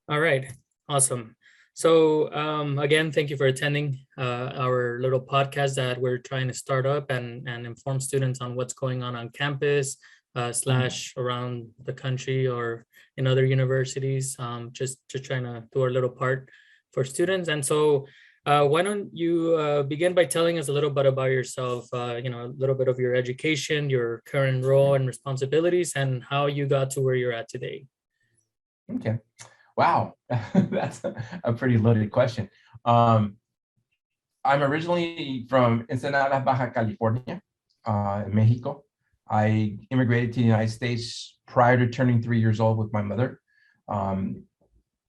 All right, awesome. So again, thank you for attending our little podcast that we're trying to start up and inform students on what's going on campus slash around the country or in other universities. Just trying to do our little part for students. And so why don't you begin by telling us a little bit about yourself, a little bit of your education, your current role and responsibilities, and how you got to where you're at today. Okay. Wow, that's a pretty loaded question. I'm originally from Ensenada, Baja California, in Mexico. I immigrated to the United States prior to turning 3 years old with my mother.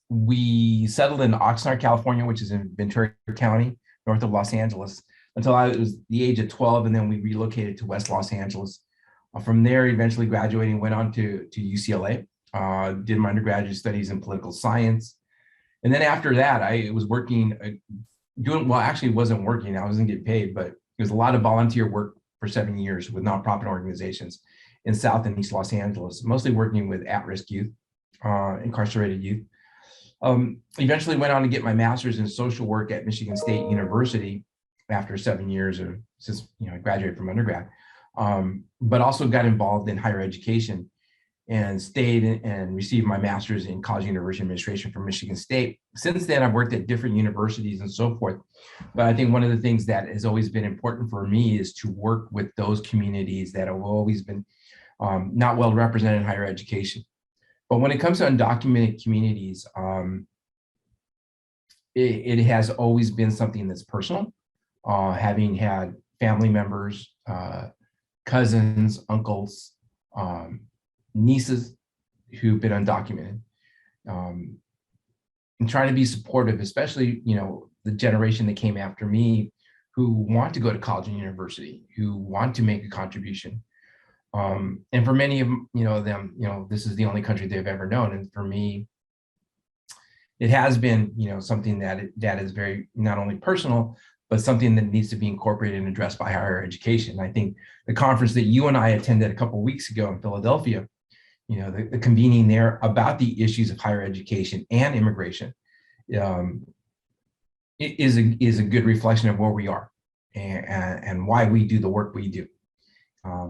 We settled in Oxnard, California, which is in Ventura County, north of Los Angeles, until I was the age of 12, and then we relocated to West Los Angeles. From there, eventually graduating, went on to UCLA. Did my undergraduate studies in political science. And then after that, I was working, actually wasn't working, I wasn't getting paid, but it was a lot of volunteer work for 7 years with nonprofit organizations in South and East Los Angeles, mostly working with at-risk youth, incarcerated youth. Eventually went on to get my master's in social work at Michigan State University after 7 years since I graduated from undergrad, but also got involved in higher education and stayed and received my master's in college university administration from Michigan State. Since then, I've worked at different universities and so forth. But I think one of the things that has always been important for me is to work with those communities that have always been not well represented in higher education. But when it comes to undocumented communities, it has always been something that's personal. Having had family members, cousins, uncles, nieces who've been undocumented, and trying to be supportive, especially the generation that came after me, who want to go to college and university, who want to make a contribution. And for many of them, this is the only country they've ever known. And for me, it has been something that is very not only personal, but something that needs to be incorporated and addressed by higher education. I think the conference that you and I attended a couple of weeks ago in Philadelphia, the convening there about the issues of higher education and immigration, it is a good reflection of where we are and why we do the work we do.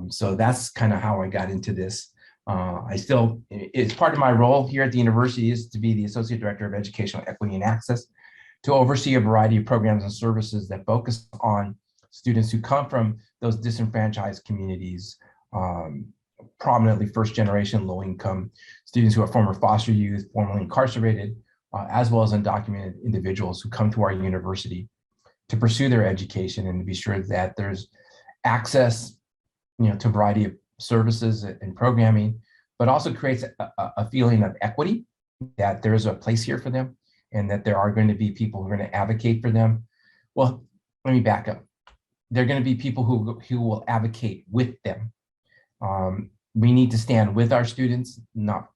So that's kind of how I got into this. It's part of my role here at the university is to be the Associate Director of Educational Equity and Access, to oversee a variety of programs and services that focus on students who come from those disenfranchised communities, prominently first-generation low-income students who are former foster youth, formerly incarcerated, as well as undocumented individuals who come to our university to pursue their education and to be sure that there's access, to a variety of services and programming, but also creates a feeling of equity, that there is a place here for them and that there are going to be people who are going to advocate for them. Well, let me back up. There are going to be people who will advocate with them. We need to stand with our students, not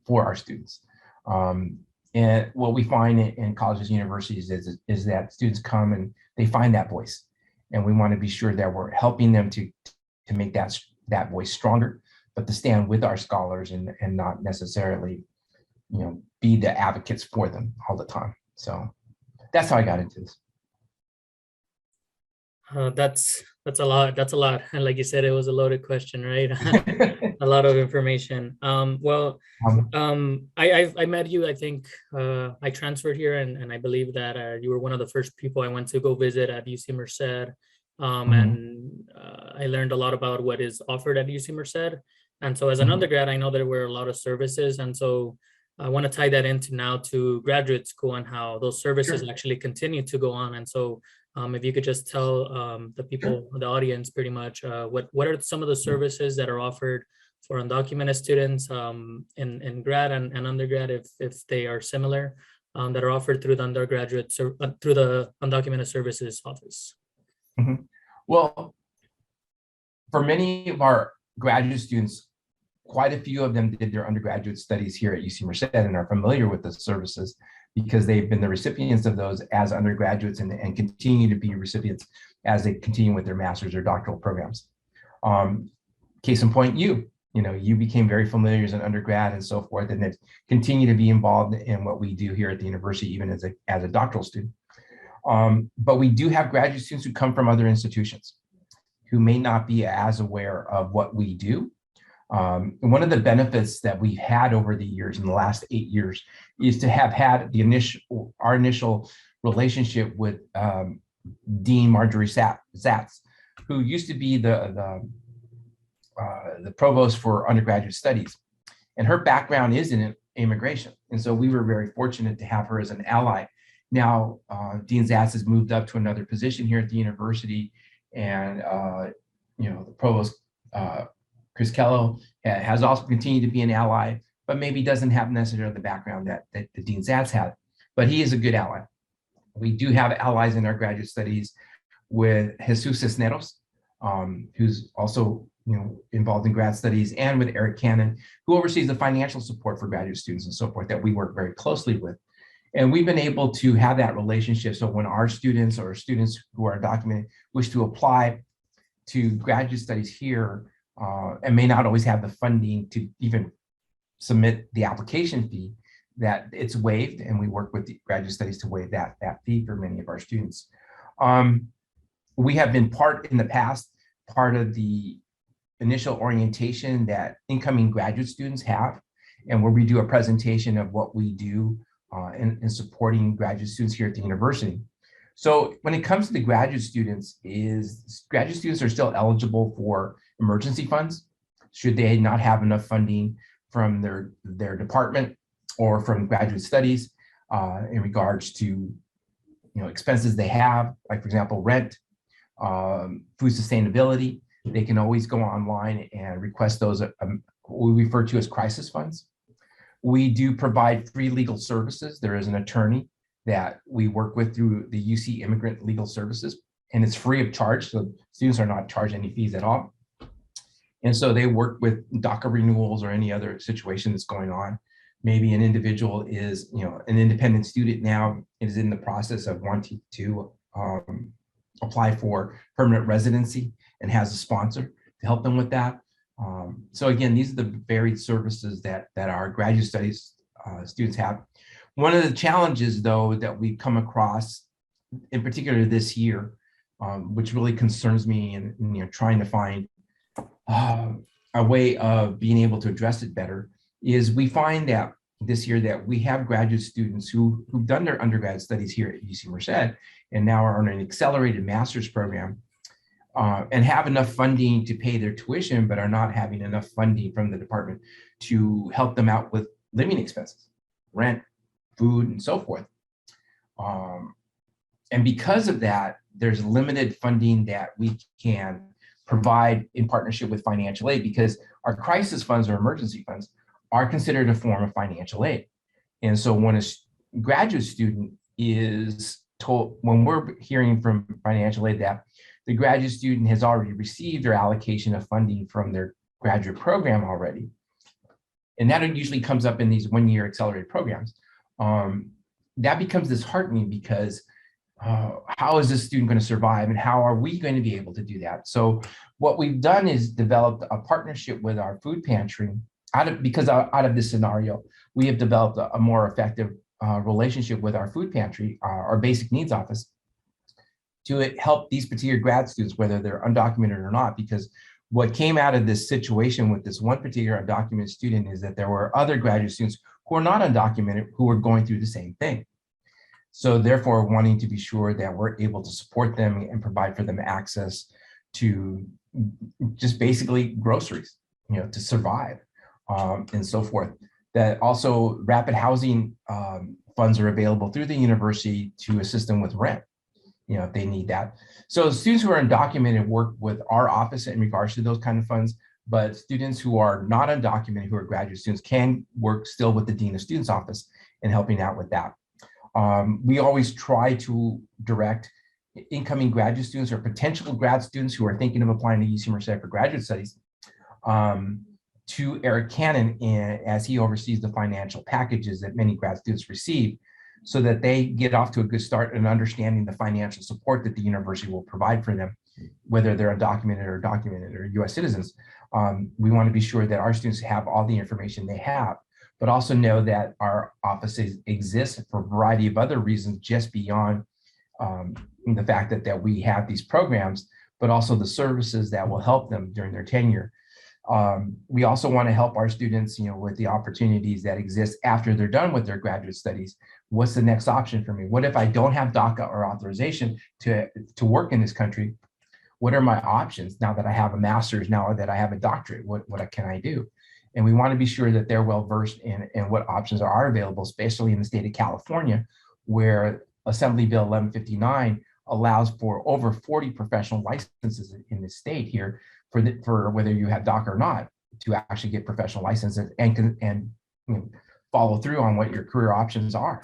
for our students. And what we find in colleges and universities is that students come and they find that voice. And we want to be sure that we're helping them to make that voice stronger, but to stand with our scholars and not necessarily, be the advocates for them all the time. So that's how I got into this. That's a lot. That's a lot. And like you said, it was a loaded question, right? A lot of information. I met you, I think I transferred here and I believe that you were one of the first people I went to go visit at UC Merced. And I learned a lot about what is offered at UC Merced. And so as an undergrad, I know there were a lot of services. And so I want to tie that into now to graduate school and how those services actually continue to go on. And so if you could just tell the people, the audience pretty much, what are some of the services that are offered for undocumented students in grad and undergrad, if they are similar, that are offered through the through the Undocumented Services Office. Well, for many of our graduate students, quite a few of them did their undergraduate studies here at UC Merced and are familiar with the services because they've been the recipients of those as undergraduates and continue to be recipients as they continue with their master's or doctoral programs. Case in point, you you became very familiar as an undergrad and so forth, and then continue to be involved in what we do here at the university, even as a doctoral student. But we do have graduate students who come from other institutions who may not be as aware of what we do. One of the benefits that we've had over the years, in the last 8 years, is to have had our initial relationship with Dean Marjorie Zatz, who used to be the provost for undergraduate studies. And her background is in immigration. And so we were very fortunate to have her as an ally. Now, Dean Zatz has moved up to another position here at the university. And, the provost, Chris Kello, has also continued to be an ally, but maybe doesn't have necessarily the background that the Dean Zatz had. But he is a good ally. We do have allies in our graduate studies with Jesus Cisneros, who's also involved in grad studies, and with Eric Cannon, who oversees the financial support for graduate students and so forth, that we work very closely with. And we've been able to have that relationship. So when our students or students who are undocumented wish to apply to graduate studies here, and may not always have the funding to even submit the application fee, that it's waived, and we work with the graduate studies to waive that fee for many of our students. We have been in the past, part of the initial orientation that incoming graduate students have, and where we do a presentation of what we do in supporting graduate students here at the university. So when it comes to the graduate students, graduate students are still eligible for emergency funds should they not have enough funding from their department or from graduate studies in regards to expenses they have, like for example, rent, food sustainability. They can always go online and request those, what we refer to as crisis funds. We do provide free legal services. There is an attorney that we work with through the UC Immigrant Legal Services, and it's free of charge, so students are not charged any fees at all. And so they work with DACA renewals or any other situation that's going on. Maybe an individual is, an independent student now, is in the process of wanting to apply for permanent residency and has a sponsor to help them with that. So again, these are the varied services that our graduate studies students have. One of the challenges, though, that we've come across, in particular this year, which really concerns me, and trying to find a way of being able to address it better, is we find that this year that we have graduate students who've done their undergrad studies here at UC Merced and now are on an accelerated master's program and have enough funding to pay their tuition, but are not having enough funding from the department to help them out with living expenses, rent, food, and so forth. And because of that, there's limited funding that we can provide in partnership with financial aid, because our crisis funds or emergency funds are considered a form of financial aid. And so when a graduate student is told, when we're hearing from financial aid that the graduate student has already received their allocation of funding from their graduate program already, and that usually comes up in these one-year accelerated programs, that becomes disheartening, because how is this student going to survive, and how are we going to be able to do that? So what we've done is developed a partnership with our food pantry. Out of this scenario, we have developed a more effective relationship with our food pantry, our basic needs office, to help these particular grad students, whether they're undocumented or not. Because what came out of this situation with this one particular undocumented student is that there were other graduate students who are not undocumented who were going through the same thing. So therefore, wanting to be sure that we're able to support them and provide for them access to just basically groceries, to survive, and so forth. That also rapid housing funds are available through the university to assist them with rent, if they need that. So students who are undocumented work with our office in regards to those kind of funds, but students who are not undocumented, who are graduate students, can work still with the Dean of Students office in helping out with that. We always try to direct incoming graduate students or potential grad students who are thinking of applying to UC Merced for graduate studies to Eric Cannon, as he oversees the financial packages that many grad students receive, so that they get off to a good start in understanding the financial support that the university will provide for them, whether they're undocumented or documented or US citizens. We want to be sure that our students have all the information they have, but also know that our offices exist for a variety of other reasons, just beyond the fact that we have these programs, but also the services that will help them during their tenure. We also want to help our students, with the opportunities that exist after they're done with their graduate studies. What's the next option for me? What if I don't have DACA or authorization to work in this country? What are my options now that I have a master's, now that I have a doctorate? What can I do? And we want to be sure that they're well versed in what options are available, especially in the state of California, where Assembly Bill 1159 allows for over 40 professional licenses in the state here for whether you have DACA or not, to actually get professional licenses and follow through on what your career options are,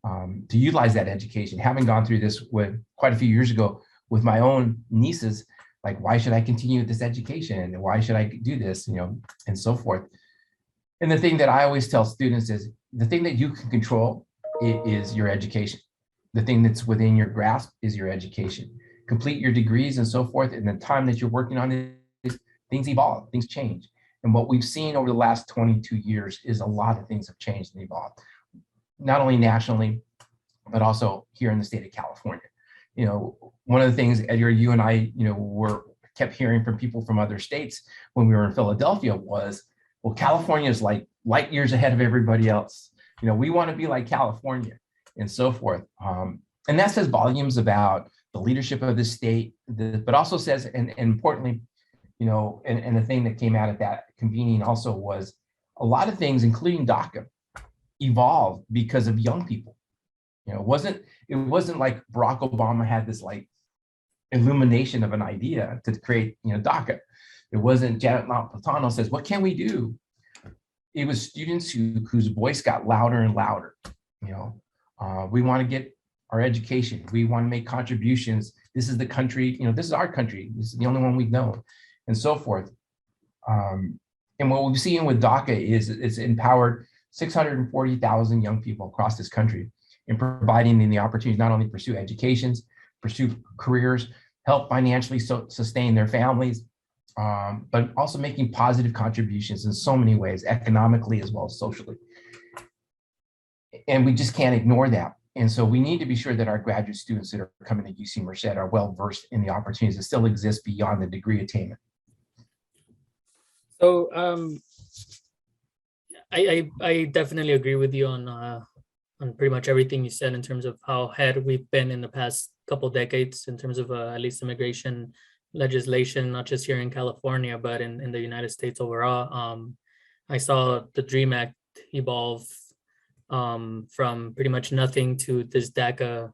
to utilize that education. Having gone through this with quite a few years ago with my own nieces, like, why should I continue with this education? And why should I do this, and so forth. And the thing that I always tell students is the thing that you can control is your education. The thing that's within your grasp is your education. Complete your degrees and so forth. And the time that you're working on this, things evolve, things change. And what we've seen over the last 22 years is a lot of things have changed and evolved, not only nationally, but also here in the state of California. One of the things, Edgar, you and I, kept hearing from people from other states when we were in Philadelphia was, well, California is like light years ahead of everybody else. We want to be like California and so forth. And that says volumes about the leadership of the state, but also says, and importantly, and the thing that came out of that convening also was a lot of things, including DACA, evolved because of young people. It wasn't like Barack Obama had this like illumination of an idea to create, DACA. It wasn't Janet Napolitano says, what can we do? It was students whose voice got louder and louder. We want to get our education. We want to make contributions. This is the country, this is our country. This is the only one we've known, and so forth. And what we've seen with DACA is it's empowered 640,000 young people across this country in providing them the opportunity not only to pursue educations, pursue careers, help financially sustain their families, but also making positive contributions in so many ways, economically as well as socially. And we just can't ignore that. And so we need to be sure that our graduate students that are coming to UC Merced are well versed in the opportunities that still exist beyond the degree attainment. So I definitely agree with you on pretty much everything you said in terms of how ahead we've been in the past couple decades in terms of at least immigration legislation, not just here in California, but in the United States overall. I saw the DREAM Act evolve from pretty much nothing to this DACA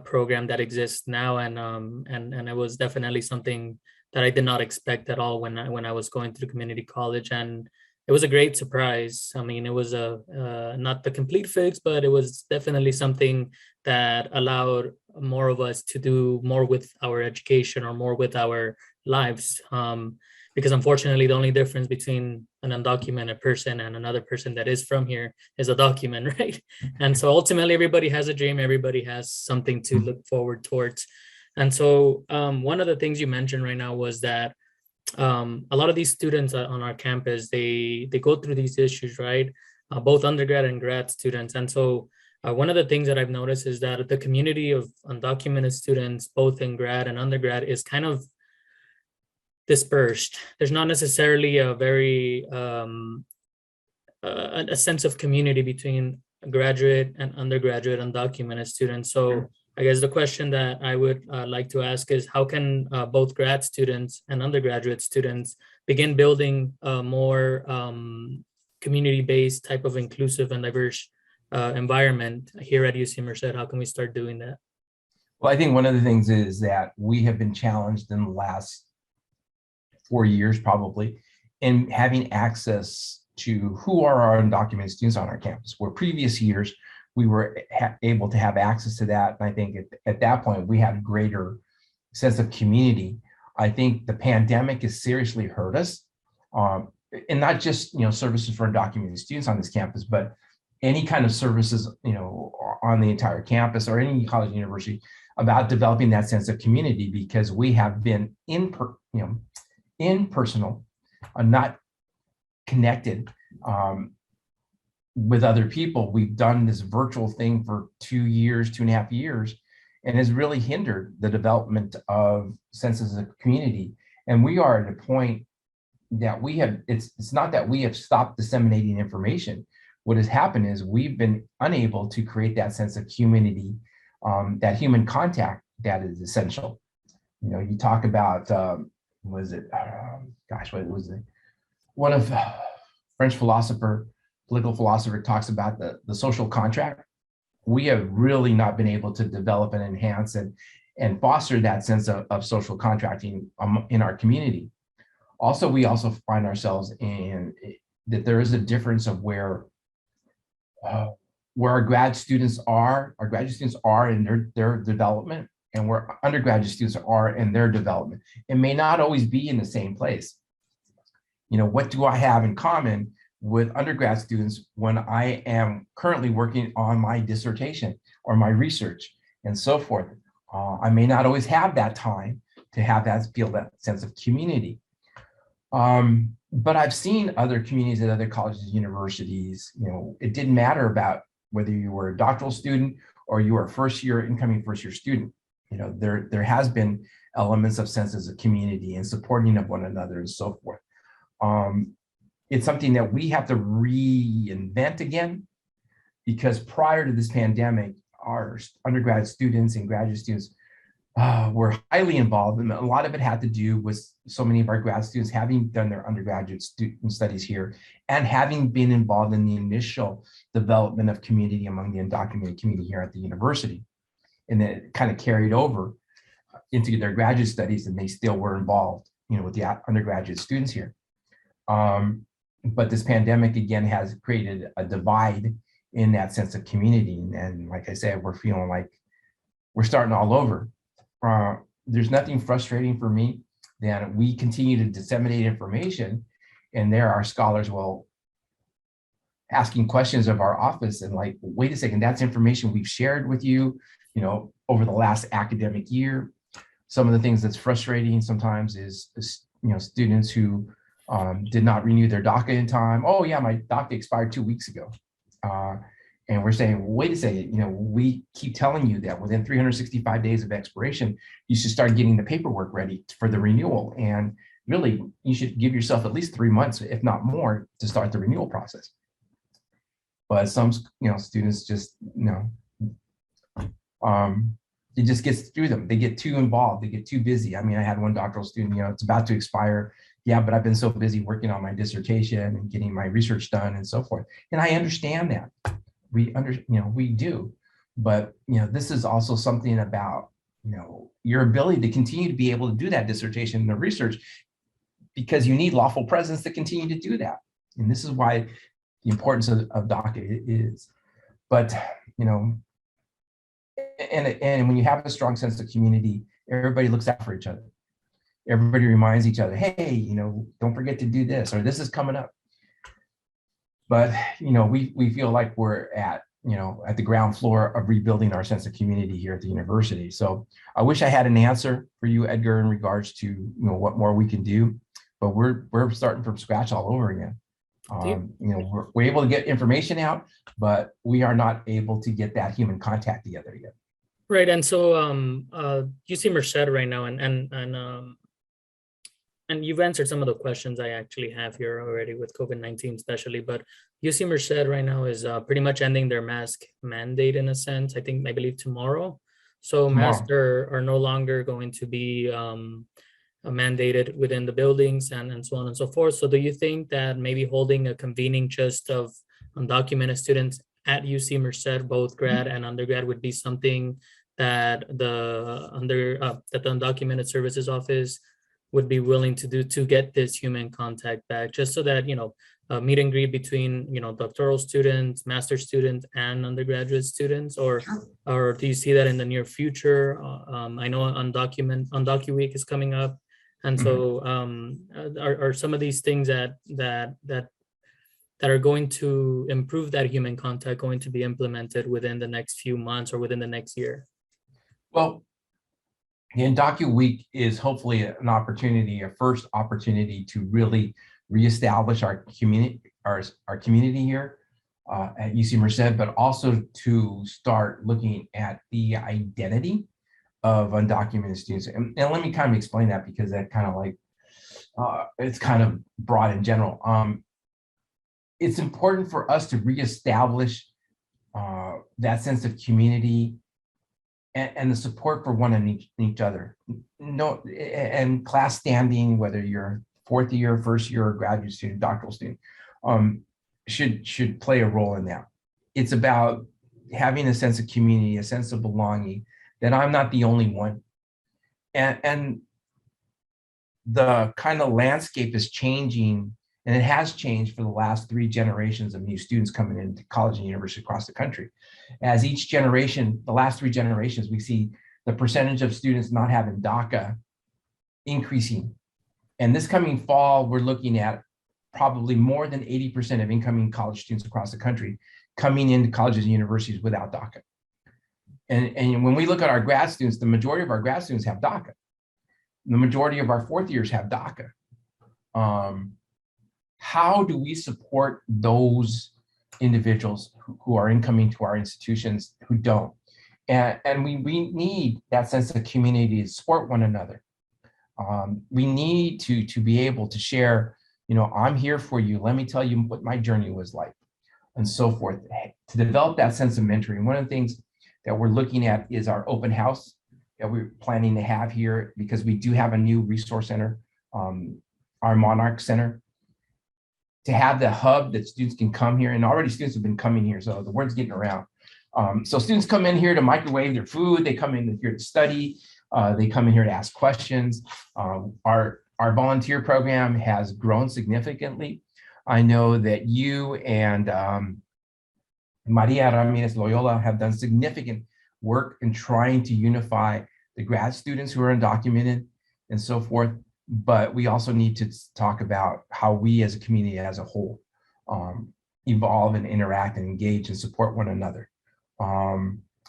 program that exists now, and it was definitely something that I did not expect at all when I was going through community college, and it was a great surprise. I mean, it was not the complete fix, but it was definitely something that allowed more of us to do more with our education or more with our lives. Because unfortunately, the only difference between an undocumented person and another person that is from here is a document, right? And so ultimately, everybody has a dream. Everybody has something to look forward towards. And so one of the things you mentioned right now was that a lot of these students on our campus, they go through these issues, right? Both undergrad and grad students. And so one of the things that I've noticed is that the community of undocumented students, both in grad and undergrad, is kind of dispersed. There's not necessarily a very a sense of community between graduate and undergraduate undocumented students. So I guess the question that I would like to ask is, how can both grad students and undergraduate students begin building a more community-based type of inclusive and diverse environment here at UC Merced? How can we start doing that? Well, I think one of the things is that we have been challenged in the last 4 years probably in having access to who are our undocumented students on our campus, where previous years we were able to have access to that. And I think at that point we had a greater sense of community. I think the pandemic has seriously hurt us, and not just services for undocumented students on this campus, but any kind of services on the entire campus or any college university, about developing that sense of community, because we have been impersonal not connected with other people. We've done this virtual thing for 2 years, 2.5 years, and has really hindered the development of senses of community. And we are at a point that it's not that we have stopped disseminating information. What has happened is we've been unable to create that sense of community, that human contact that is essential. You talk about, was it, what was it? One of French political philosopher talks about the social contract. We have really not been able to develop and enhance and foster that sense of social contracting in our community. Also, we also find ourselves in that there is a difference of where our graduate students are in their development, and where undergraduate students are in their development. It may not always be in the same place. What do I have in common with undergrad students when I am currently working on my dissertation or my research and so forth? I may not always have that time to feel that sense of community. But I've seen other communities at other colleges and universities. It didn't matter about whether you were a doctoral student or you were a incoming first year student. There has been elements of senses of community and supporting of one another and so forth. It's something that we have to reinvent again, because prior to this pandemic, our undergrad students and graduate students were highly involved, and a lot of it had to do with so many of our grad students having done their undergraduate studies here and having been involved in the initial development of community among the undocumented community here at the university. And then it kind of carried over into their graduate studies, and they still were involved, with the undergraduate students here. But this pandemic again has created a divide in that sense of community. And like I said, we're feeling like we're starting all over. There's nothing frustrating for me than we continue to disseminate information, and there are scholars asking questions of our office and like, wait a second, that's information we've shared with you, over the last academic year. Some of the things that's frustrating sometimes is students who did not renew their DACA in time. Oh yeah, my DACA expired 2 weeks ago. And we're saying, wait a second, we keep telling you that within 365 days of expiration, you should start getting the paperwork ready for the renewal. And really, you should give yourself at least 3 months, if not more, to start the renewal process. But some, students just, it just gets through them. They get too involved. They get too busy. I mean, I had one doctoral student, it's about to expire. Yeah, but I've been so busy working on my dissertation and getting my research done and so forth. And I understand that. We do. But, this is also something about, your ability to continue to be able to do that dissertation and the research, because you need lawful presence to continue to do that. And this is why the importance of DACA is. But, and when you have a strong sense of community, everybody looks out for each other. Everybody reminds each other, hey, don't forget to do this, or this is coming up. But, we feel like we're at the ground floor of rebuilding our sense of community here at the university. So I wish I had an answer for you, Edgar, in regards to, what more we can do, but we're starting from scratch all over again. We're able to get information out, but we are not able to get that human contact together yet. Right. And so UC Merced right now, and you've answered some of the questions I actually have here already with COVID-19 especially, but UC Merced right now is pretty much ending their mask mandate in a sense, I believe tomorrow. So masks are no longer going to be mandated within the buildings and so on and so forth. So do you think that maybe holding a convening just of undocumented students at UC Merced, both grad and undergrad, would be something that the Undocumented Services Office would be willing to do to get this human contact back, just so that, meet and greet between, doctoral students, master's students, and undergraduate students, or do you see that in the near future? I know Undocu Week is coming up, and so are some of these things that are going to improve that human contact going to be implemented within the next few months or within the next year? Well, The Undocu Week is hopefully an opportunity, a first opportunity to really reestablish our community, our community here at UC Merced, but also to start looking at the identity of undocumented students. And let me kind of explain that, because that kind of like, it's kind of broad in general. It's important for us to reestablish that sense of community and the support for one and each other. No, and class standing, whether you're fourth year, first year, or graduate student, doctoral student, should play a role in that. It's about having a sense of community, a sense of belonging, that I'm not the only one. And the kind of landscape is changing, and it has changed for the last 3 generations of new students coming into college and university across the country. As each generation, the last 3 generations, we see the percentage of students not having DACA increasing. And this coming fall, we're looking at probably more than 80% of incoming college students across the country coming into colleges and universities without DACA. And when we look at our grad students, the majority of our grad students have DACA. The majority of our fourth years have DACA. How do we support those individuals who are incoming to our institutions who don't? And we need that sense of community to support one another. We need to be able to share, I'm here for you. Let me tell you what my journey was like, and so forth, to develop that sense of mentoring. One of the things that we're looking at is our open house that we're planning to have here, because we do have a new resource center, our Monarch Center, to have the hub that students can come here. And already students have been coming here, so the word's getting around. So students come in here to microwave their food. They come in here to study. They come in here to ask questions. Our volunteer program has grown significantly. I know that you and Maria Ramirez Loyola have done significant work in trying to unify the grad students who are undocumented and so forth. But we also need to talk about how we as a community as a whole evolve and interact and engage and support one another.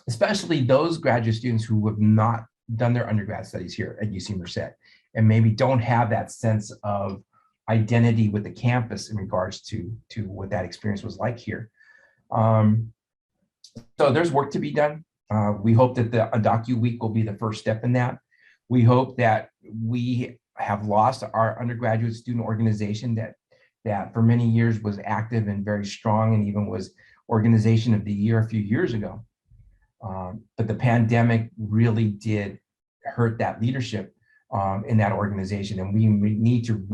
Especially those graduate students who have not done their undergrad studies here at UC Merced and maybe don't have that sense of identity with the campus in regards to what that experience was like here. So there's work to be done. We hope that the Undocu Week will be the first step in that. We hope that we have lost our undergraduate student organization that for many years was active and very strong, and even was Organization of the Year a few years ago. But the pandemic really did hurt that leadership in that organization, and we need to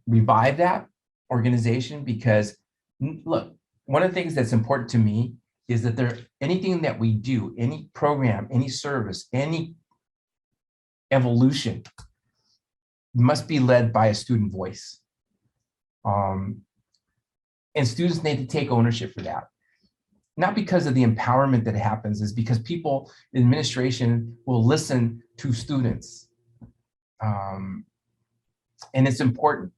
revive that organization, because look, one of the things that's important to me is that anything that we do, any program, any service, any evolution must be led by a student voice. And students need to take ownership for that. Not because of the empowerment that happens, is because people in administration will listen to students. And it's important.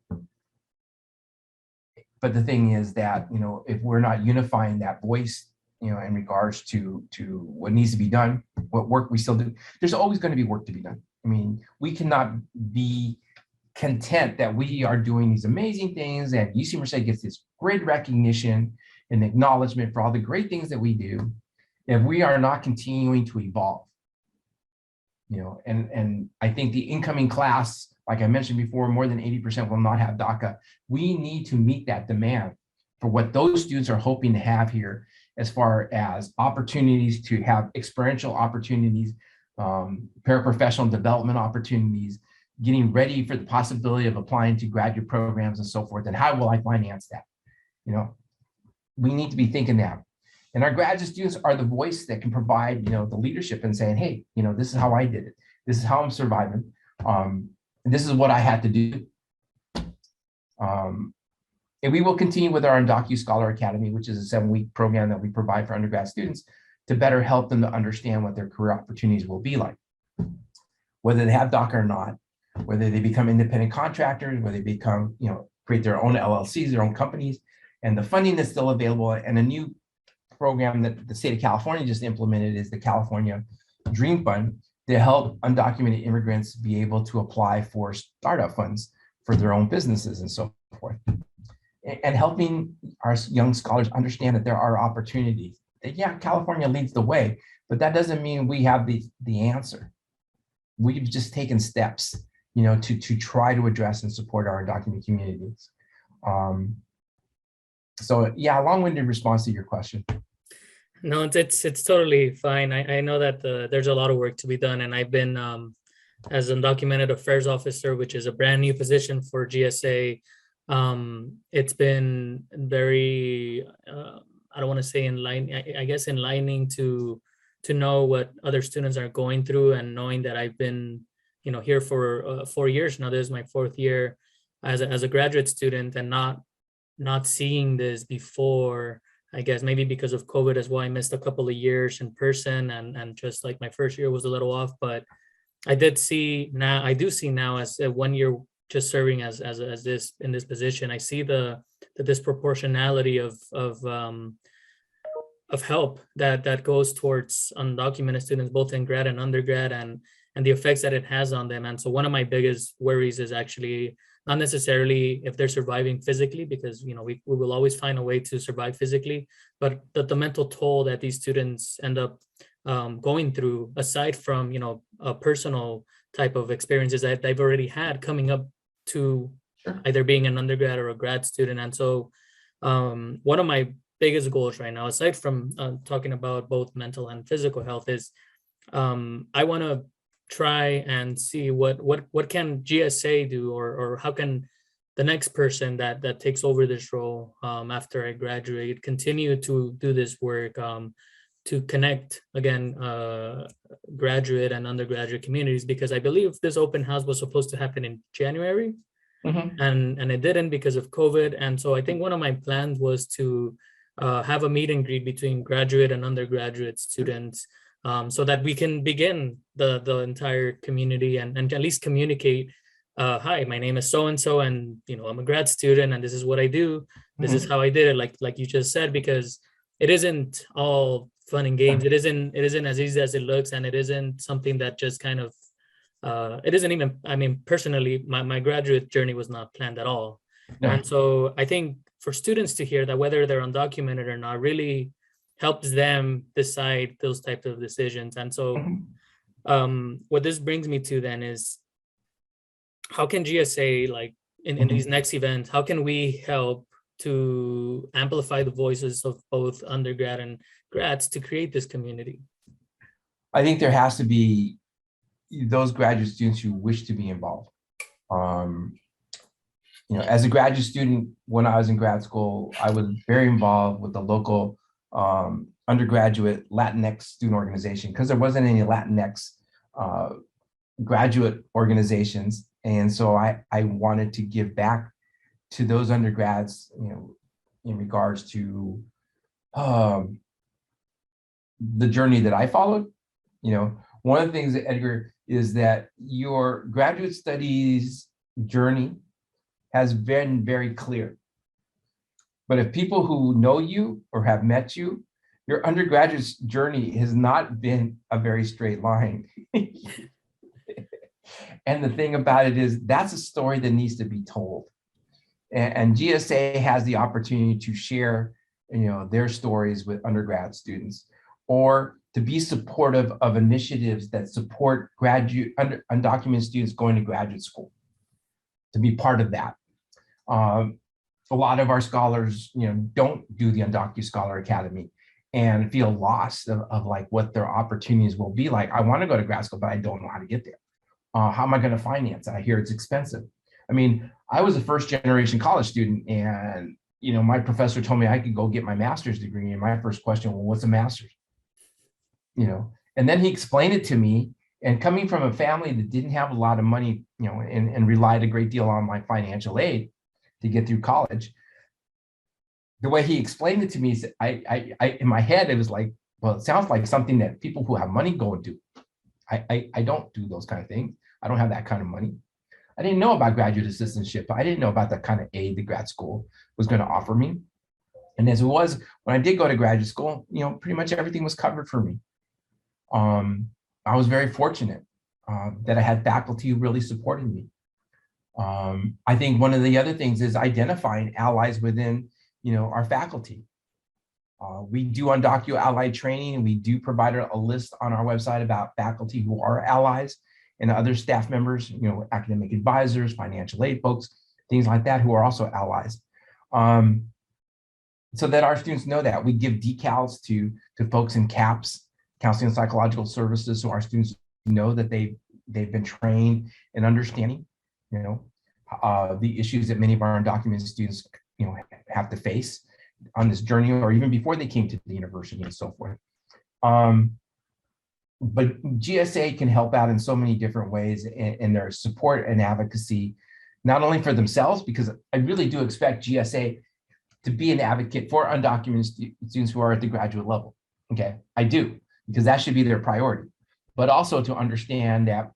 But the thing is that, if we're not unifying that voice, in regards to what needs to be done, what work we still do, there's always going to be work to be done. I mean, we cannot be content that we are doing these amazing things and UC Merced gets this great recognition and acknowledgement for all the great things that we do, if we are not continuing to evolve. And I think the incoming class, like I mentioned before, more than 80% will not have DACA. We need to meet that demand for what those students are hoping to have here, as far as opportunities to have experiential opportunities, paraprofessional development opportunities, getting ready for the possibility of applying to graduate programs and so forth. And how will I finance that? We need to be thinking that. And our graduate students are the voice that can provide, the leadership and saying, hey, this is how I did it. This is how I'm surviving. And this is what I had to do. And we will continue with our Undocu Scholar Academy, which is a 7-week program that we provide for undergrad students to better help them to understand what their career opportunities will be like, whether they have DACA or not, whether they become independent contractors, whether they become, create their own LLCs, their own companies, and the funding is still available. And a new program that the state of California just implemented is the California Dream Fund, to help undocumented immigrants be able to apply for startup funds for their own businesses and so forth. And helping our young scholars understand that there are opportunities. That, yeah, California leads the way, but that doesn't mean we have the answer. We've just taken steps, to try to address and support our undocumented communities. So yeah, long-winded response to your question. No, it's totally fine. I know that there's a lot of work to be done, and I've been as undocumented affairs officer, which is a brand new position for GSA. It's been very I don't want to say I guess enlightening to know what other students are going through, and knowing that I've been here for 4 years now. This is my 4th year as a graduate student, and not seeing this before. I guess maybe because of COVID as well, I missed a couple of years in person, and just like my first year was a little off. But I do see now as a 1 year just serving as this in this position, I see the disproportionality of help that goes towards undocumented students, both in grad and undergrad, and the effects that it has on them. And so one of my biggest worries is actually not necessarily if they're surviving physically, because we will always find a way to survive physically, but the mental toll that these students end up going through, aside from a personal type of experiences that they've already had coming up to either being an undergrad or a grad student. And so one of my biggest goals right now, aside from talking about both mental and physical health, is I want to try and see what can GSA do, or how can the next person that takes over this role after I graduate continue to do this work, to connect again graduate and undergraduate communities, because I believe this open house was supposed to happen in January. Mm-hmm. and it didn't because of COVID. And so I think one of my plans was to have a meet and greet between graduate and undergraduate students, so that we can begin the entire community and at least communicate, hi, my name is so and so, and I'm a grad student, and this is what I do. This is how I did it, like you just said, because it isn't all fun and games. It isn't as easy as it looks, and it isn't something that just kind of it isn't even, I mean, personally, my graduate journey was not planned at all. No. And so I think for students to hear that, whether they're undocumented or not, really helps them decide those types of decisions. And so what this brings me to then is, how can GSA, like in these next events, how can we help to amplify the voices of both undergrad and grads to create this community? I think there has to be those graduate students who wish to be involved. As a graduate student, when I was in grad school, I was very involved with the local undergraduate Latinx student organization, because there wasn't any Latinx graduate organizations. And so I wanted to give back to those undergrads, in regards to the journey that I followed. One of the things that, Edgar, is that your graduate studies journey has been very clear. But if people who know you or have met you, your undergraduate journey has not been a very straight line. And the thing about it is, that's a story that needs to be told. And GSA has the opportunity to share, their stories with undergrad students, or to be supportive of initiatives that support undocumented students going to graduate school, to be part of that. A lot of our scholars, don't do the Undocu Scholar Academy and feel lost of like what their opportunities will be like. I want to go to grad school, but I don't know how to get there. How am I going to finance it? I hear it's expensive. I mean, I was a first generation college student, and my professor told me I could go get my master's degree. And my first question, well, what's a master's? And then he explained it to me. And coming from a family that didn't have a lot of money, and relied a great deal on my financial aid to get through college, the way he explained it to me, I in my head, it was like, well, it sounds like something that people who have money go and do. I don't do those kind of things. I don't have that kind of money. I didn't know about graduate assistantship. I didn't know about the kind of aid the grad school was going to offer me. And as it was, when I did go to graduate school, pretty much everything was covered for me. I was very fortunate that I had faculty who really supported me. I think one of the other things is identifying allies within, our faculty. We do undocumented allied training, and we do provide a list on our website about faculty who are allies and other staff members, academic advisors, financial aid folks, things like that, who are also allies. So that our students know that. We give decals to folks in CAPS, Counseling and Psychological Services, so our students know that they've been trained in understanding, the issues that many of our undocumented students, have to face on this journey, or even before they came to the university and so forth. But GSA can help out in so many different ways in their support and advocacy, not only for themselves, because I really do expect GSA to be an advocate for undocumented students who are at the graduate level. Okay, I do, because that should be their priority, but also to understand that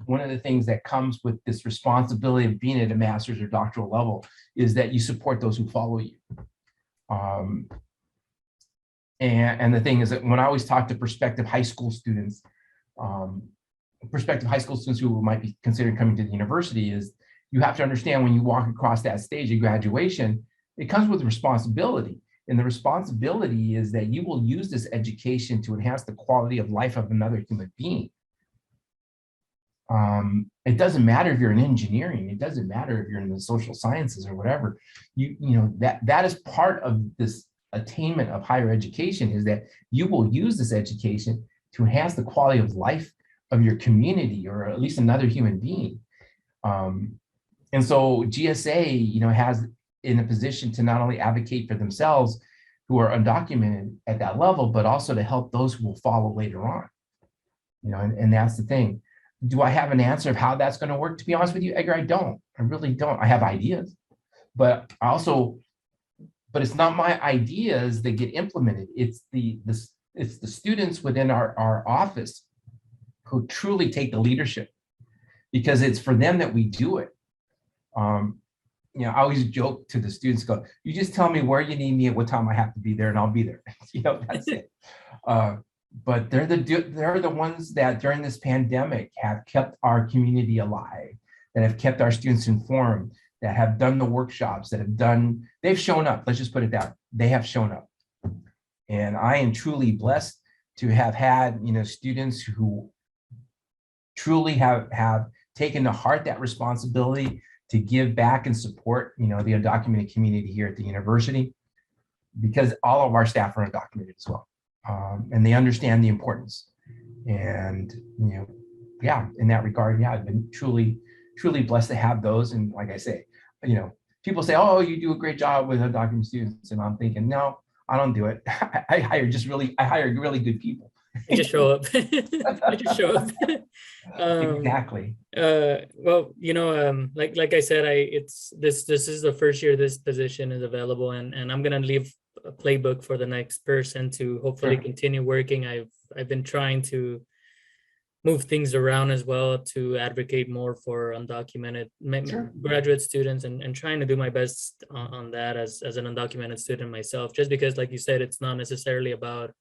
one of the things that comes with this responsibility of being at a master's or doctoral level is that you support those who follow you. And the thing is that when I always talk to prospective high school students who might be considering coming to the university, is you have to understand when you walk across that stage of graduation, it comes with responsibility. And the responsibility is that you will use this education to enhance the quality of life of another human being. It doesn't matter if you're in engineering, it doesn't matter if you're in the social sciences or whatever, that is part of this attainment of higher education, is that you will use this education to enhance the quality of life of your community, or at least another human being. And so GSA, has in a position to not only advocate for themselves who are undocumented at that level, but also to help those who will follow later on. And that's the thing. Do I have an answer of how that's going to work? To be honest with you, Edgar, I don't. I really don't. I have ideas, but it's not my ideas that get implemented. It's the students within our office who truly take the leadership, because it's for them that we do it. I always joke to the students, you just tell me where you need me at what time I have to be there, and I'll be there. That's it. But they're the ones that during this pandemic have kept our community alive, that have kept our students informed, that have done the workshops, they've shown up. Let's just put it down. They have shown up. And I am truly blessed to have had, students who truly have taken to heart that responsibility to give back and support, the undocumented community here at the university, because all of our staff are undocumented as well. And they understand the importance. And, in that regard, I've been truly blessed to have those. And like I say, people say, oh, you do a great job with undocumented students. And I'm thinking, no, I don't do it. I hire really good people. I just show up. I just show up. Exactly. Well, like I said, this is the first year this position is available, and I'm gonna leave a playbook for the next person to hopefully continue working. I've been trying to move things around as well to advocate more for undocumented graduate students, and trying to do my best on that as an undocumented student myself, just because, like you said, it's not necessarily about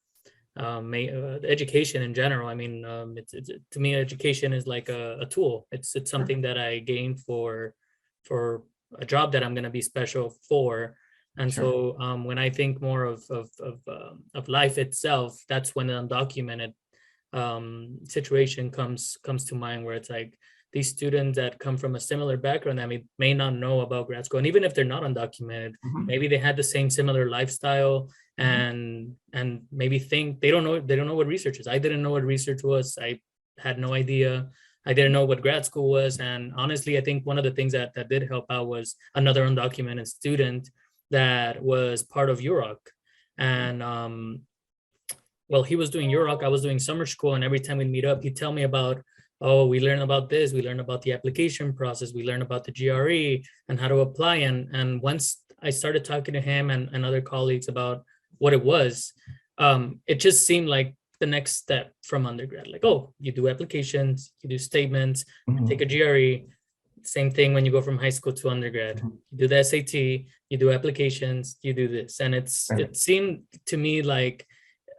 education in general. I mean, it's to me, education is like a tool. It's something that I gained for a job that I'm going to be special for. And so when I think more of life itself, that's when the undocumented situation comes to mind, where it's like these students that come from a similar background that may not know about grad school, and even if they're not undocumented, maybe they had the same similar lifestyle, and maybe think they don't know what research is. I didn't know what research was. I had no idea. I didn't know what grad school was. And honestly, I think one of the things that did help out was another undocumented student that was part of UROC. And well, he was doing UROC, I was doing summer school, and every time we'd meet up, he'd tell me about, oh, we learned about this, we learned about the application process, we learned about the GRE and how to apply. And once I started talking to him and other colleagues about what it was, it just seemed like the next step from undergrad. Like, oh, you do applications, you do statements, take a GRE. Same thing when you go from high school to undergrad. You do the SAT, you do applications, you do this. And it seemed to me like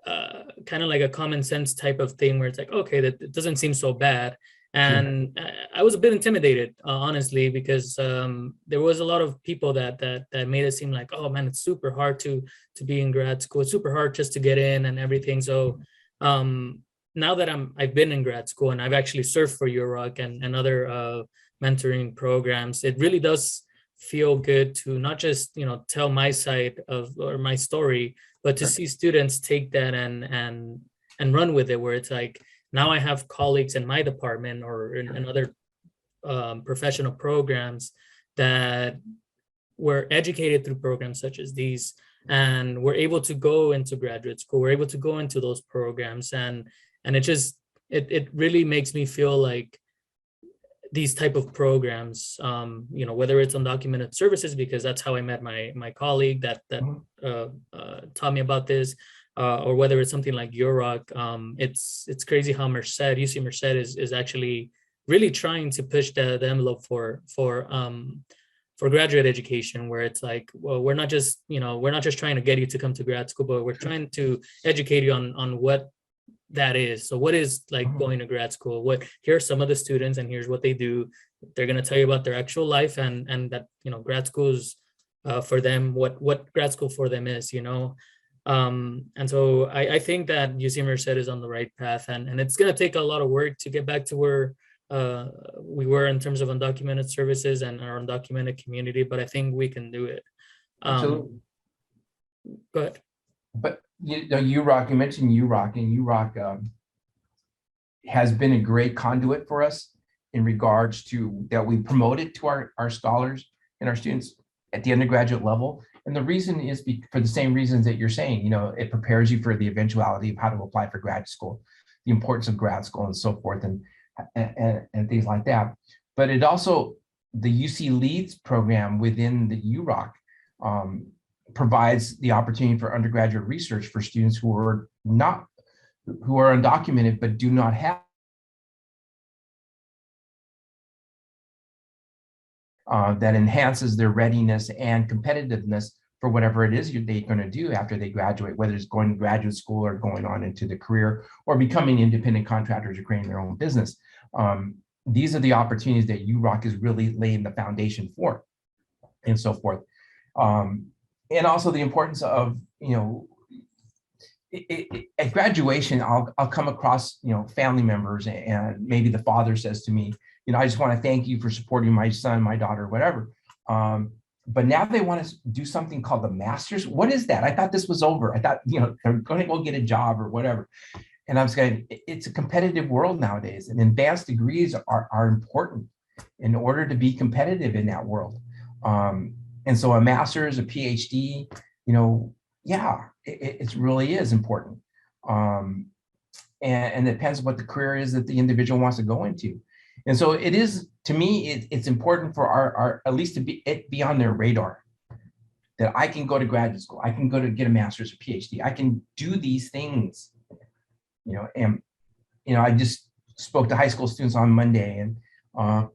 kind of like a common sense type of thing where it's like, okay, that it doesn't seem so bad. Sure. And I was a bit intimidated, honestly, because there was a lot of people that made it seem like, oh man, it's super hard to be in grad school. It's super hard just to get in and everything. So um, now that I've been in grad school and I've actually served for UROC and other mentoring programs, it really does feel good to not just tell my side of or my story, but to Sure. see students take that and run with it, where it's like, now I have colleagues in my department or in other professional programs that were educated through programs such as these, and we're able to go into graduate school, we're able to go into those programs, and it just it really makes me feel like these type of programs, whether it's undocumented services, because that's how I met my colleague that Mhm. taught me about this, or whether it's something like UROC. It's crazy how UC Merced is actually really trying to push the envelope for graduate education, where it's like, well, we're not just trying to get you to come to grad school, but we're trying to educate you on what that is. So what is like Mhm. going to grad school? What Here are some of the students and here's what they do. They're going to tell you about their actual life, and that grad school is for them, what grad school for them is. And so I think that UC Merced is on the right path, and it's going to take a lot of work to get back to where we were in terms of undocumented services and our undocumented community, but I think we can do it. Absolutely. Go ahead. But UROC, you mentioned UROC, and UROC has been a great conduit for us in regards to that we promote it to our scholars and our students at the undergraduate level. And the reason is for the same reasons that you're saying. It prepares you for the eventuality of how to apply for grad school, the importance of grad school and so forth, and things like that. But it also, the UC Leads program within the UROC provides the opportunity for undergraduate research for students who are undocumented but do not have that enhances their readiness and competitiveness for whatever it is they're going to do after they graduate, whether it's going to graduate school or going on into the career or becoming independent contractors or creating their own business. These are the opportunities that UROC is really laying the foundation for, and so forth. And also the importance of, at graduation, I'll come across, family members, and maybe the father says to me, I just want to thank you for supporting my son, my daughter, whatever. But now they want to do something called the master's. What is that? I thought this was over. I thought, they're going to go get a job or whatever. And I'm saying, it's a competitive world nowadays, and advanced degrees are important in order to be competitive in that world. And so a master's, a PhD, yeah, it really is important. And it depends on what the career is that the individual wants to go into. And so it is, to me, it's important for our at least to be on their radar, that I can go to graduate school, I can go to get a master's or PhD, I can do these things, and I just spoke to high school students on Monday, and I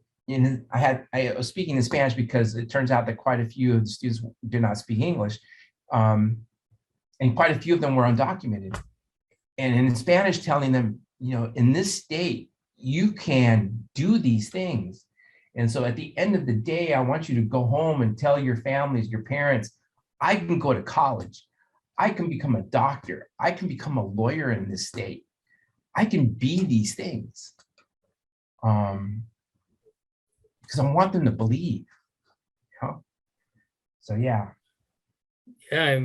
was speaking in Spanish because it turns out that quite a few of the students did not speak English, and quite a few of them were undocumented. And in Spanish, telling them, in this state, you can do these things. And so at the end of the day, I want you to go home and tell your families, your parents, I can go to college, I can become a doctor, I can become a lawyer in this state, I can be these things. Because I want them to believe. So yeah. Yeah,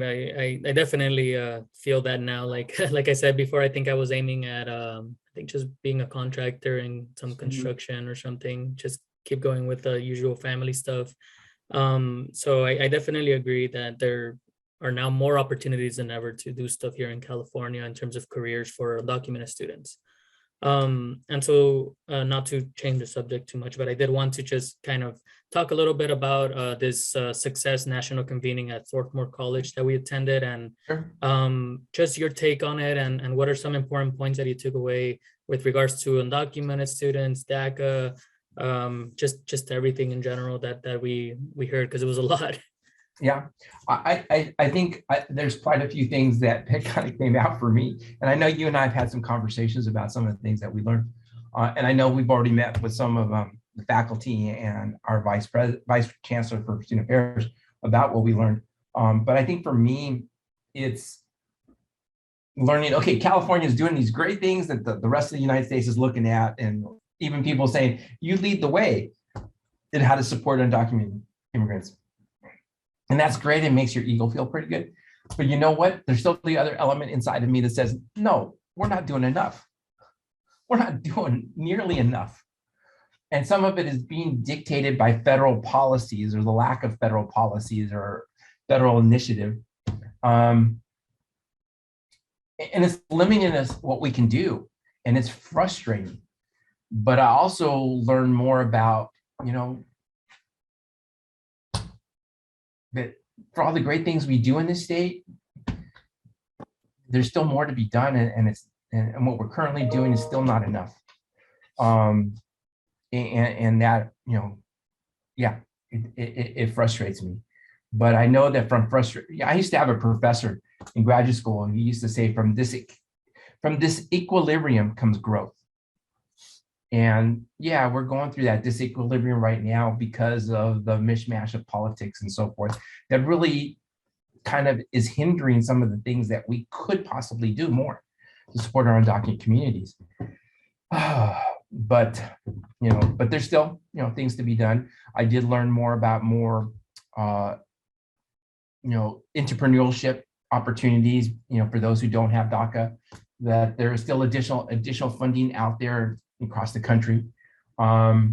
I definitely feel that now. Like like I said before, I think I was aiming at I think just being a contractor in some construction or something. Just keep going with the usual family stuff. So I definitely agree that there are now more opportunities than ever to do stuff here in California in terms of careers for undocumented students. And so not to change the subject too much, but I did want to just kind of talk a little bit about this Success National Convening at Swarthmore College that we attended, and Sure. just your take on it, and what are some important points that you took away with regards to undocumented students, DACA, just everything in general that we heard, because it was a lot. Yeah, I think there's quite a few things that kind of came out for me. And I know you and I have had some conversations about some of the things that we learned. And I know we've already met with some of the faculty and our vice chancellor for student affairs about what we learned. But I think for me, it's learning, okay, California is doing these great things that the rest of the United States is looking at. And even people saying, you lead the way in how to support undocumented immigrants. And that's great. It makes your ego feel pretty good. But you know what? There's still the other element inside of me that says, no, we're not doing enough. We're not doing nearly enough. And some of it is being dictated by federal policies or the lack of federal policies or federal initiative. And it's limiting us what we can do. And it's frustrating. But I also learned more about, you know, that for all the great things we do in this state, there's still more to be done, and what we're currently doing is still not enough. And that, you know, yeah, it frustrates me. But I know that from frustration, I used to have a professor in graduate school, and he used to say, from this equilibrium comes growth. And yeah, we're going through that disequilibrium right now because of the mishmash of politics and so forth that really kind of is hindering some of the things that we could possibly do more to support our undocumented communities. But, you know, but there's still, you know, things to be done. I did learn more about you know, entrepreneurship opportunities, you know, for those who don't have DACA, that there is still additional funding out there across the country. But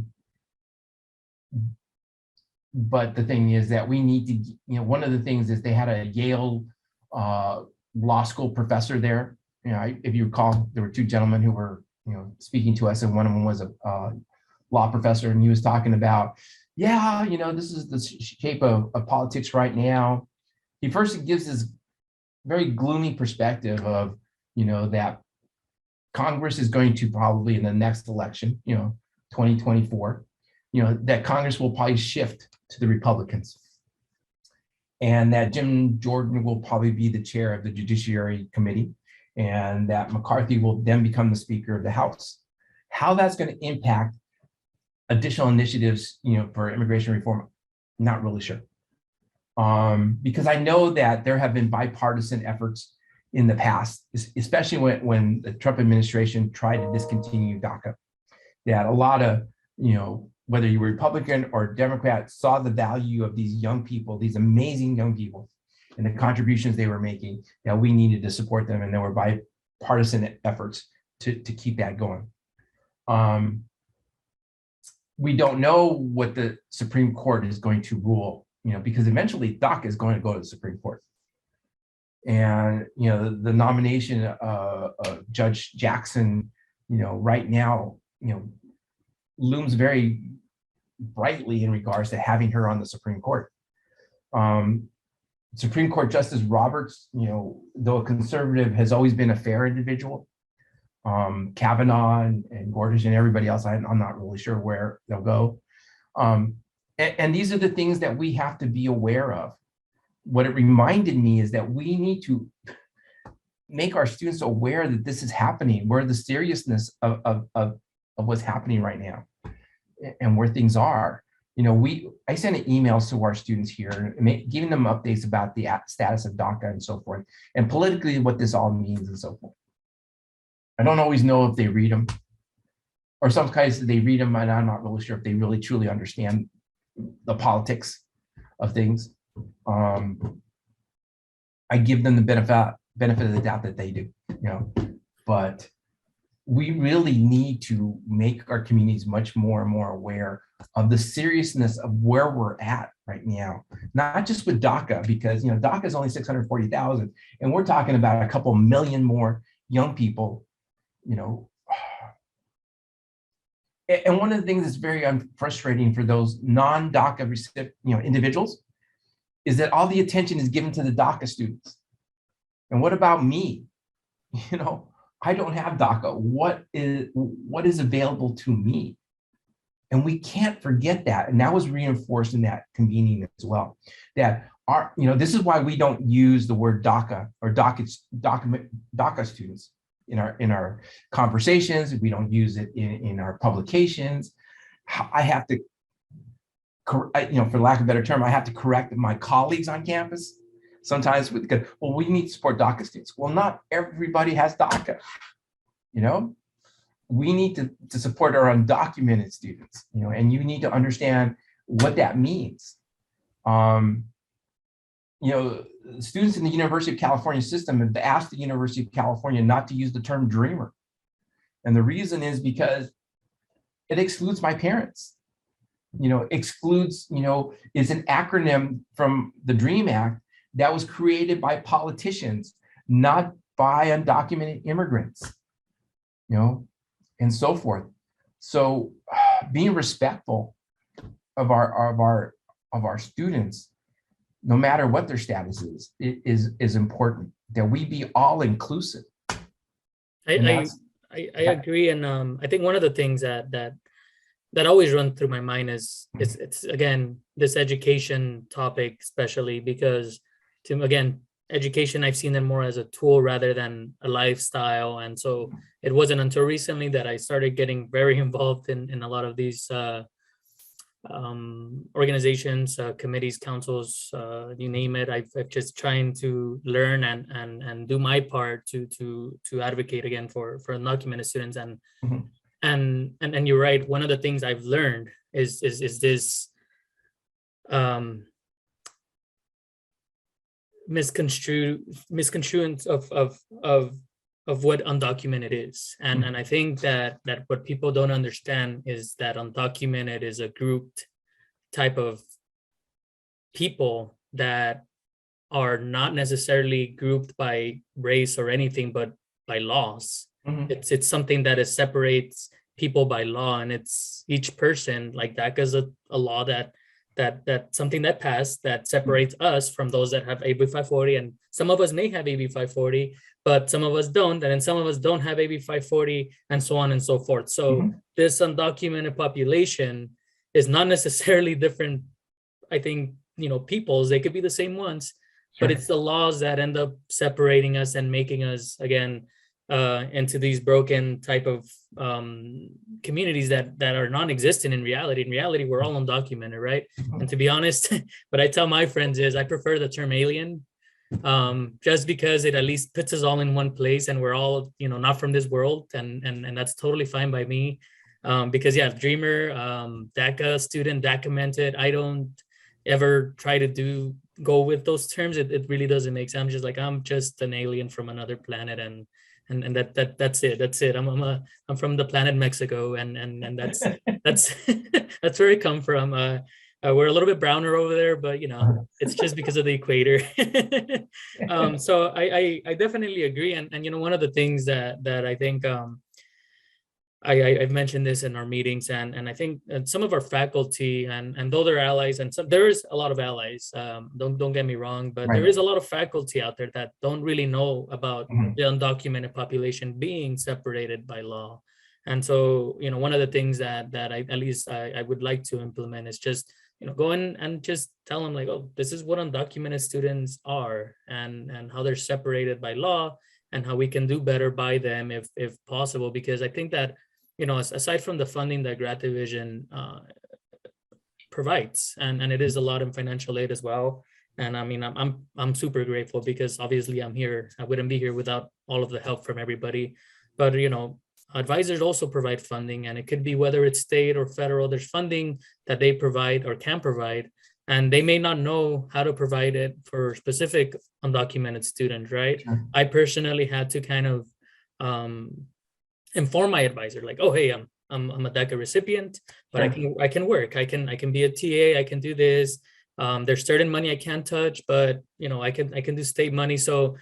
the thing is that we need to, you know, one of the things is they had a Yale law school professor there. You know, if you recall, there were two gentlemen who were, you know, speaking to us, and one of them was a law professor, and he was talking about, yeah, you know, this is the shape of politics right now. He first gives this very gloomy perspective of, you know, that Congress is going to probably in the next election, you know, 2024, you know, that Congress will probably shift to the Republicans, and that Jim Jordan will probably be the chair of the Judiciary Committee, and that McCarthy will then become the Speaker of the House. How that's going to impact additional initiatives, you know, for immigration reform, not really sure. Because I know that there have been bipartisan efforts in the past, especially when the Trump administration tried to discontinue DACA, that a lot of, you know, whether you were Republican or Democrat, saw the value of these young people, these amazing young people, and the contributions they were making, that we needed to support them, and there were bipartisan efforts to keep that going. We don't know what the Supreme Court is going to rule, you know, because eventually DACA is going to go to the Supreme Court. And, you know, the nomination of Judge Jackson, you know, right now, you know, looms very brightly in regards to having her on the Supreme Court. Supreme Court Justice Roberts, you know, though a conservative, has always been a fair individual. Kavanaugh and Gorsuch and everybody else, I'm not really sure where they'll go. And these are the things that we have to be aware of. What it reminded me is that we need to make our students aware that this is happening, where the seriousness of what's happening right now and where things are. You know, I send emails to our students here, giving them updates about the status of DACA and so forth, and politically what this all means and so forth. I don't always know if they read them, or some guys they read them, and I'm not really sure if they really truly understand the politics of things. I give them the benefit of the doubt that they do, you know, but we really need to make our communities much more and more aware of the seriousness of where we're at right now, not just with DACA, because, you know, DACA is only 640,000, and we're talking about a couple million more young people, you know. And one of the things that's very frustrating for those non-DACA individuals is that all the attention is given to the DACA students. And what about me? You know, I don't have DACA. What is available to me? And we can't forget that. And that was reinforced in that convening as well. That our, this is why we don't use the word DACA or DACA students in our conversations. We don't use it in our publications. I have to, for lack of a better term, I have to correct my colleagues on campus sometimes because, well, we need to support DACA students. Well, not everybody has DACA, we need to support our undocumented students, and you need to understand what that means. Students in the University of California system have asked the University of California not to use the term dreamer. And the reason is because it excludes my parents. Excludes, is an acronym from the DREAM Act that was created by politicians, not by undocumented immigrants, and so forth. So being respectful of our students, no matter what their status is important, that we be all inclusive. I agree. And I think one of the things that always runs through my mind is it's again, this education topic, especially because education, I've seen it more as a tool rather than a lifestyle. And so it wasn't until recently that I started getting very involved in a lot of these organizations, committees, councils, you name it. I've just trying to learn and do my part to advocate again for undocumented students. And you're right. One of the things I've learned is this misconstruence of what undocumented is. And I think that what people don't understand is that undocumented is a grouped type of people that are not necessarily grouped by race or anything, but by laws. It's something that separates people by law, and it's each person. Like that is a law that something that passed that separates us from those that have AB 540, and some of us may have AB 540, but some of us don't, and then some of us don't have AB 540, and so on and so forth. So this undocumented population is not necessarily different, I think, peoples. They could be the same ones, but it's the laws that end up separating us and making us, again, into these broken type of communities that are non-existent in reality. In reality, we're all undocumented, right? And to be honest, what I tell my friends is I prefer the term alien, just because it at least puts us all in one place and we're all, not from this world, and that's totally fine by me. Because dreamer, DACA student, documented, I don't ever try to go with those terms. It really doesn't make sense. I'm just like, I'm just an alien from another planet, and that's it. I'm from the planet Mexico, and that's that's where I come from. We're a little bit browner over there, but it's just because of the equator. So I definitely agree, and one of the things that I think I've mentioned this in our meetings, and I think some of our faculty, and though they're allies, and there is a lot of allies, don't get me wrong, but there is a lot of faculty out there that don't really know about the undocumented population being separated by law. And so, one of the things that I would like to implement is just, go in and just tell them like, oh, this is what undocumented students are, and how they're separated by law, and how we can do better by them if possible. Because I think that, aside from the funding that Grad Division provides, and it is a lot in financial aid as well. And I mean, I'm super grateful, because obviously I'm here. I wouldn't be here without all of the help from everybody. But, advisors also provide funding, and it could be whether it's state or federal. There's funding that they provide or can provide, and they may not know how to provide it for specific undocumented students, right? I personally had to kind of inform my advisor, like, oh, hey, I'm a DACA recipient, but I can work. I can be a TA. I can do this. There's certain money I can't touch, but I can do state money. So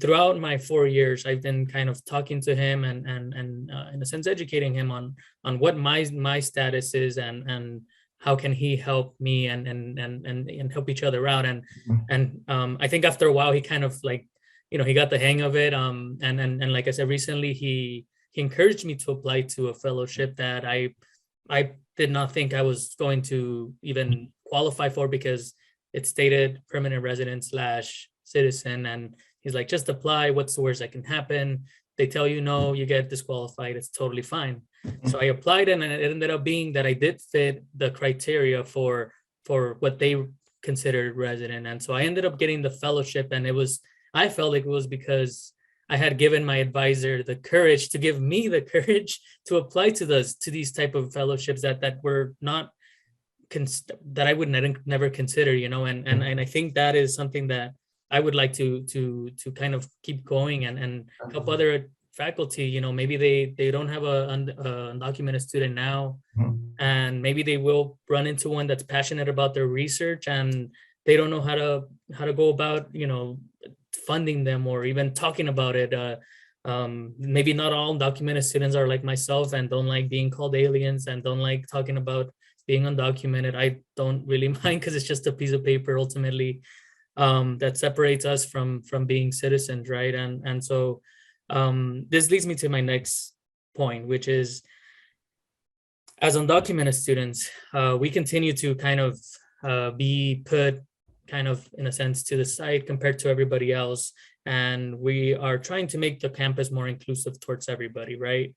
throughout my 4 years, I've been kind of talking to him and in a sense educating him on what my status is, and how can he help me and help each other out. And I think after a while he kind of like, he got the hang of it. And like I said, recently he encouraged me to apply to a fellowship that I did not think I was going to even qualify for, because it stated permanent resident slash citizen. And he's like, just apply. What's the worst that can happen? They tell you no, you get disqualified. It's totally fine. So I applied, and it ended up being that I did fit the criteria for what they considered resident. And so I ended up getting the fellowship, and I felt like it was because I had given my advisor the courage to give me the courage to apply to these type of fellowships that were not that I would never consider, and I think that is something that I would like to kind of keep going and help other faculty. Maybe they don't have a undocumented student now, and maybe they will run into one that's passionate about their research, and they don't know how to go about funding them or even talking about it. Maybe not all undocumented students are like myself and don't like being called aliens and don't like talking about being undocumented. I don't really mind, because it's just a piece of paper ultimately, that separates us from being citizens, right? And so this leads me to my next point, which is, as undocumented students, we continue to kind of be put kind of, in a sense, to the side compared to everybody else. And we are trying to make the campus more inclusive towards everybody, right?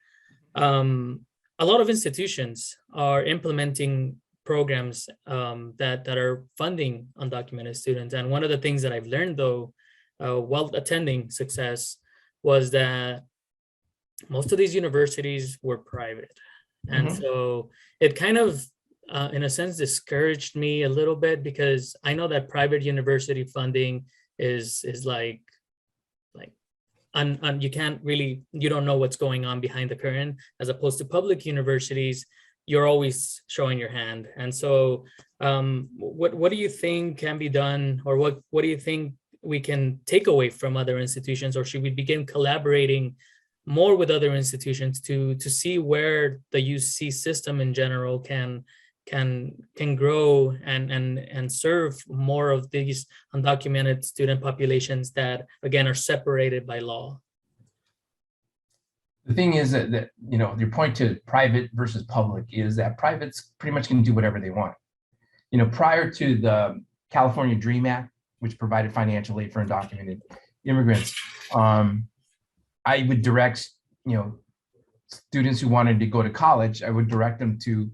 A lot of institutions are implementing programs that are funding undocumented students. And one of the things that I've learned, though, while attending Success, was that most of these universities were private. And so it kind of, in a sense, discouraged me a little bit, because I know that private university funding is like you can't really, you don't know what's going on behind the curtain, as opposed to public universities, you're always showing your hand. And so what do you think can be done, or what do you think we can take away from other institutions, or should we begin collaborating more with other institutions to see where the UC system in general can grow and serve more of these undocumented student populations that, again, are separated by law? The thing is that your point to private versus public is that privates pretty much can do whatever they want. Prior to the California Dream Act, which provided financial aid for undocumented immigrants, I would direct, students who wanted to go to college, I would direct them to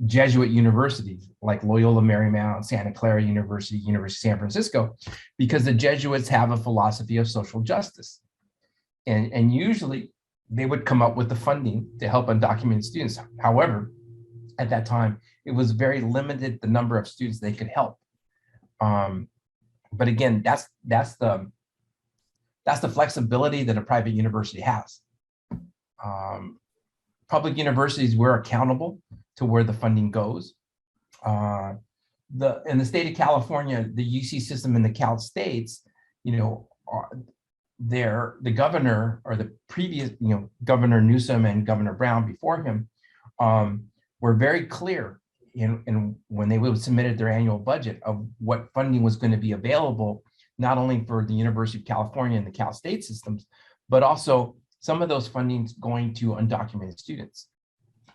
Jesuit universities like Loyola Marymount, Santa Clara University, University of San Francisco, because the Jesuits have a philosophy of social justice. And usually they would come up with the funding to help undocumented students. However, at that time, it was very limited, the number of students they could help. But again, that's the flexibility that a private university has. Public universities, we're accountable to where the funding goes. In the state of California, the UC system in the Cal States, the governor, or the previous, Governor Newsom and Governor Brown before him, were very clear in when they submitted their annual budget of what funding was going to be available, not only for the University of California and the Cal State systems, but also some of those fundings going to undocumented students.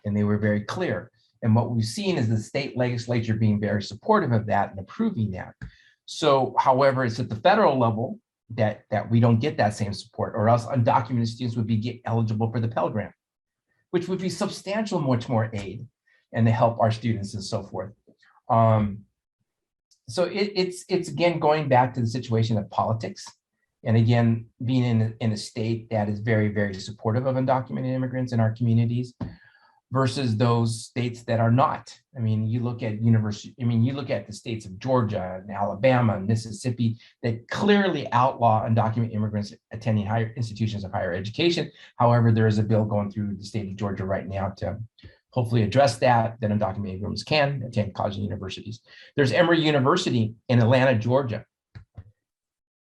And they were very clear. And what we've seen is the state legislature being very supportive of that and approving that. So, however, it's at the federal level that we don't get that same support, or else undocumented students would be eligible for the Pell Grant, which would be substantial, much more aid, and to help our students and so forth. So it's again going back to the situation of politics, and again being in a state that is very, very supportive of undocumented immigrants in our communities, versus those states that are not. I mean, you look at the states of Georgia and Alabama and Mississippi that clearly outlaw undocumented immigrants attending higher institutions of higher education. However, there is a bill going through the state of Georgia right now to hopefully address that undocumented immigrants can attend college and universities. There's Emory University in Atlanta, Georgia,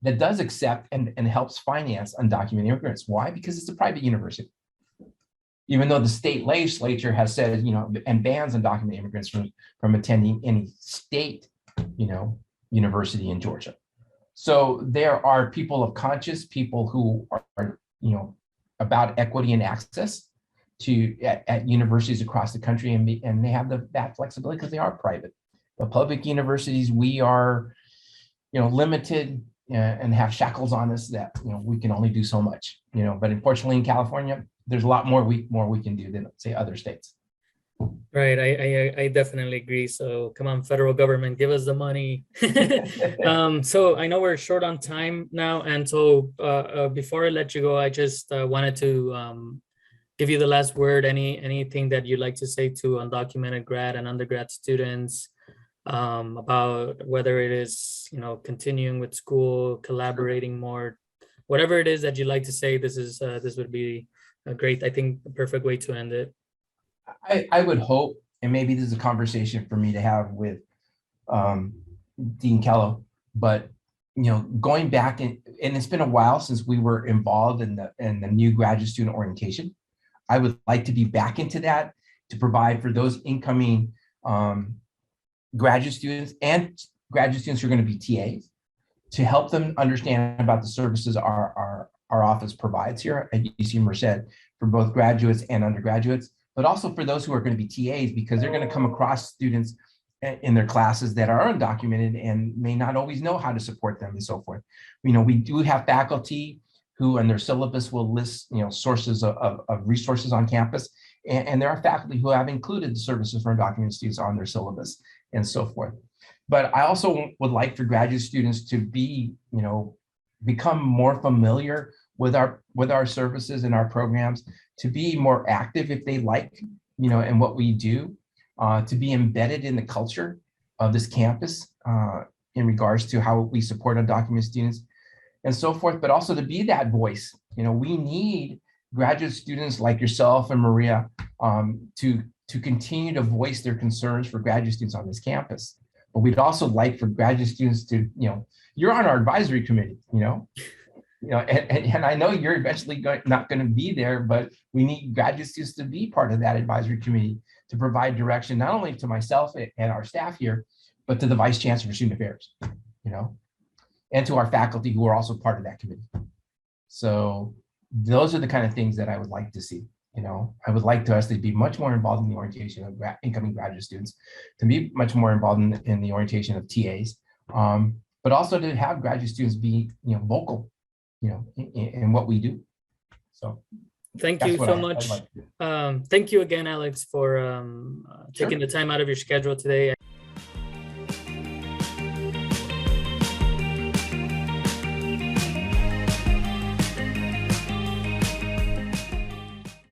that does accept and helps finance undocumented immigrants. Why? Because it's a private university. Even though the state legislature has said, and bans undocumented immigrants from attending any state, university in Georgia. So there are people of conscience, people who are, about equity and access, at universities across the country, and they have that flexibility because they are private. But public universities, we are, limited and have shackles on us that, we can only do so much, but unfortunately in California, there's a lot more we can do than, say, other states. Right, I definitely agree. So come on, federal government, give us the money. So I know we're short on time now, and so before I let you go, I just wanted to give you the last word. Anything that you'd like to say to undocumented grad and undergrad students about whether it is, continuing with school, collaborating more, whatever it is that you'd like to say. This would be a great, I think, a perfect way to end it. I would hope, and maybe this is a conversation for me to have with Dean Kello, but going back and it's been a while since we were involved in the new graduate student orientation. I would like to be back into that to provide for those incoming graduate students and graduate students who are going to be TAs to help them understand about the services our office provides here at UC Merced for both graduates and undergraduates, but also for those who are going to be TAs, because they're going to come across students in their classes that are undocumented and may not always know how to support them and so forth. We do have faculty who in their syllabus will list, sources of resources on campus. And there are faculty who have included the services for undocumented students on their syllabus and so forth. But I also would like for graduate students to be, become more familiar with our services and our programs, to be more active if they like, in what we do, to be embedded in the culture of this campus in regards to how we support undocumented students and so forth, but also to be that voice. We need graduate students like yourself and Maria to continue to voice their concerns for graduate students on this campus. But we'd also like for graduate students to, you're on our advisory committee, and I know you're eventually not going to be there, but we need graduate students to be part of that advisory committee to provide direction, not only to myself and our staff here, but to the Vice Chancellor for Student Affairs, and to our faculty who are also part of that committee. So those are the kind of things that I would like to see. I would like us to be much more involved in the orientation of incoming graduate students, to be much more involved in the orientation of TAs, but also to have graduate students be, vocal, in what we do. So thank you so much. Thank you again, Alex, for taking Sure. the time out of your schedule today.